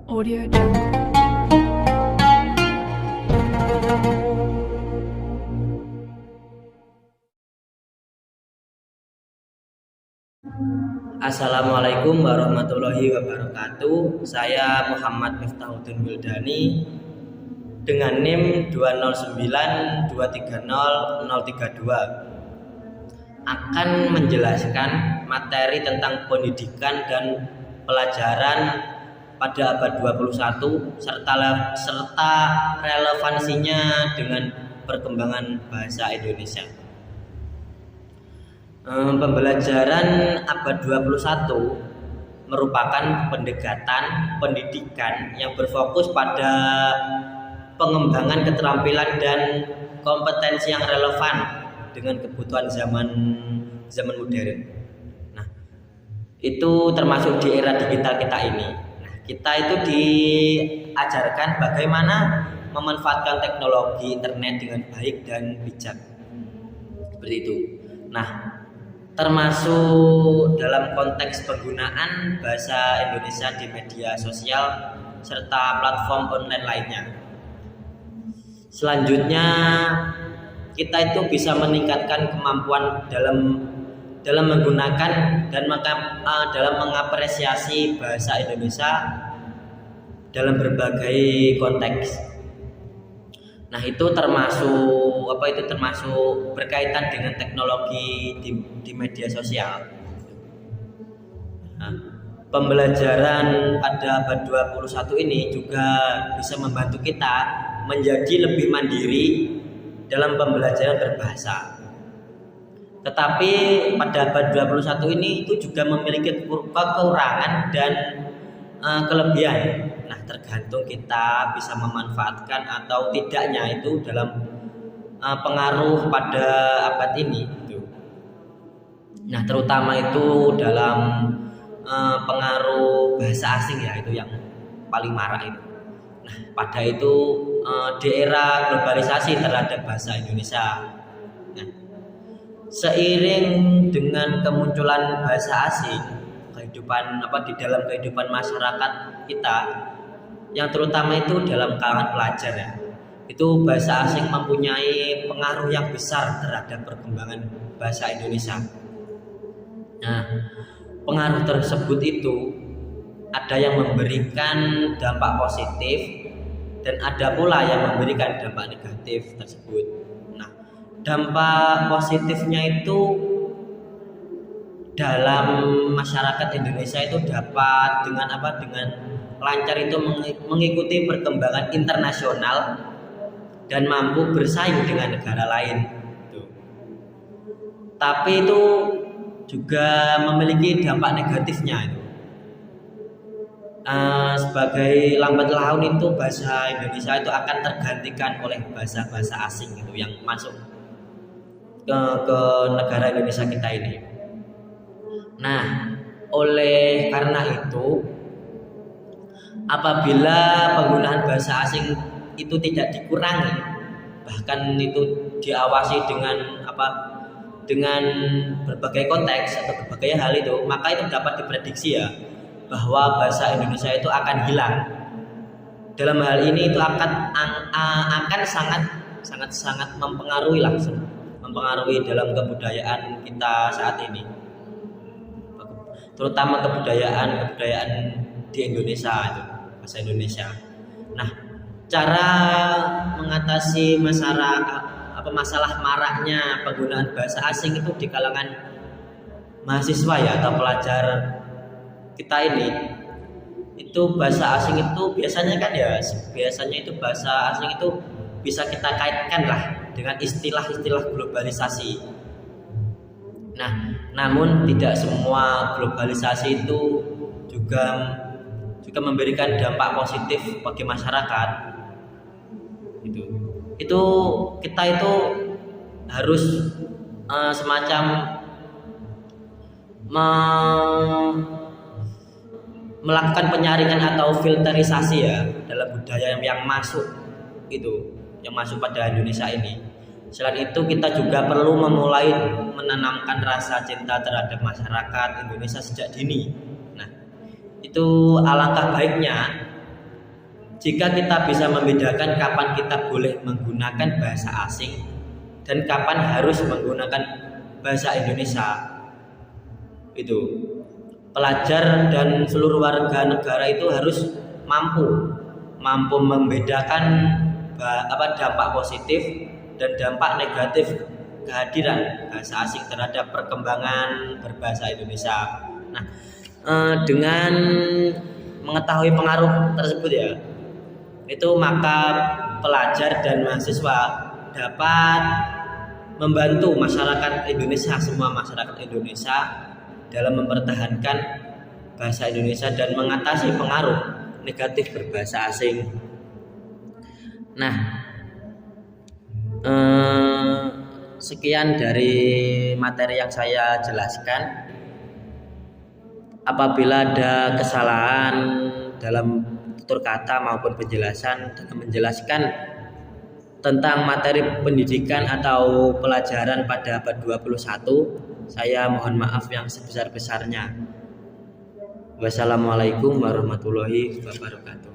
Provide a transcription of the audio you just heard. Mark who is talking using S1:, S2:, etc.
S1: Audio Jungle.
S2: Assalamualaikum warahmatullahi wabarakatuh. Saya Muhammad Miftahuddin Wildani dengan NIM 209230032 akan menjelaskan materi tentang pendidikan dan pelajaran pada abad 21 serta relevansinya dengan perkembangan bahasa Indonesia. Pembelajaran abad 21 merupakan pendekatan pendidikan yang berfokus pada pengembangan keterampilan dan kompetensi yang relevan dengan kebutuhan zaman modern. Nah, itu termasuk di era digital kita ini. Nah, kita itu diajarkan bagaimana memanfaatkan teknologi internet dengan baik dan bijak. Seperti itu. Nah, termasuk dalam konteks penggunaan bahasa Indonesia di media sosial serta platform online lainnya. Selanjutnya, kita itu bisa meningkatkan kemampuan dalam menggunakan dan dalam mengapresiasi bahasa Indonesia dalam berbagai konteks. Nah, itu termasuk berkaitan dengan teknologi di media sosial. Nah, pembelajaran pada abad 21 ini juga bisa membantu kita menjadi lebih mandiri dalam pembelajaran berbahasa. Tetapi pada abad 21 ini itu juga memiliki kekurangan dan kelebihan. Nah, tergantung kita bisa memanfaatkan atau tidaknya itu dalam pengaruh pada abad ini. Nah, terutama itu dalam pengaruh bahasa asing ya, itu yang paling marak itu. Nah, pada itu di era globalisasi terhadap bahasa Indonesia. Nah, seiring dengan kemunculan bahasa asing di dalam kehidupan masyarakat kita, yang terutama itu dalam kalangan pelajar ya, itu bahasa asing mempunyai pengaruh yang besar terhadap perkembangan bahasa Indonesia. Nah, pengaruh tersebut itu ada yang memberikan dampak positif dan ada pula yang memberikan dampak negatif tersebut. Nah, dampak positifnya itu dalam masyarakat Indonesia itu dapat dengan lancar itu mengikuti perkembangan internasional dan mampu bersaing dengan negara lain. Tapi itu juga memiliki dampak negatifnya itu. Sebagai lambat laun itu bahasa Indonesia itu akan tergantikan oleh bahasa-bahasa asing itu yang masuk ke negara Indonesia kita ini. Nah, oleh karena itu, apabila penggunaan bahasa asing itu tidak dikurangi, bahkan itu diawasi dengan berbagai konteks atau berbagai hal itu, maka itu dapat diprediksi ya bahwa bahasa Indonesia itu akan hilang. Dalam hal ini itu akan sangat mempengaruhi dalam kebudayaan kita saat ini, terutama kebudayaan di Indonesia itu, bahasa Indonesia. Nah, cara mengatasi masalah maraknya penggunaan bahasa asing itu di kalangan mahasiswa ya atau pelajar kita ini, itu bahasa asing itu biasanya itu bahasa asing itu bisa kita kaitkan lah dengan istilah-istilah globalisasi. Nah, namun tidak semua globalisasi itu juga memberikan dampak positif bagi masyarakat. Itu kita itu harus semacam melakukan penyaringan atau filterisasi ya dalam budaya yang masuk pada Indonesia ini. Selain itu, kita juga perlu memulai menanamkan rasa cinta terhadap masyarakat Indonesia sejak dini. Nah, itu alangkah baiknya Jika kita bisa membedakan kapan kita boleh menggunakan bahasa asing dan kapan harus menggunakan bahasa Indonesia, itu pelajar dan seluruh warga negara itu harus mampu membedakan dampak positif dan dampak negatif kehadiran bahasa asing terhadap perkembangan berbahasa Indonesia. Nah, dengan mengetahui pengaruh tersebut ya, itu maka pelajar dan mahasiswa dapat membantu masyarakat Indonesia, semua masyarakat Indonesia dalam mempertahankan bahasa Indonesia dan mengatasi pengaruh negatif berbahasa asing. Nah, sekian dari materi yang saya jelaskan. Apabila ada kesalahan dalam tutur kata maupun penjelasan dalam menjelaskan tentang materi pendidikan atau pelajaran pada abad 21, saya mohon maaf yang sebesar-besarnya. Wassalamualaikum warahmatullahi wabarakatuh.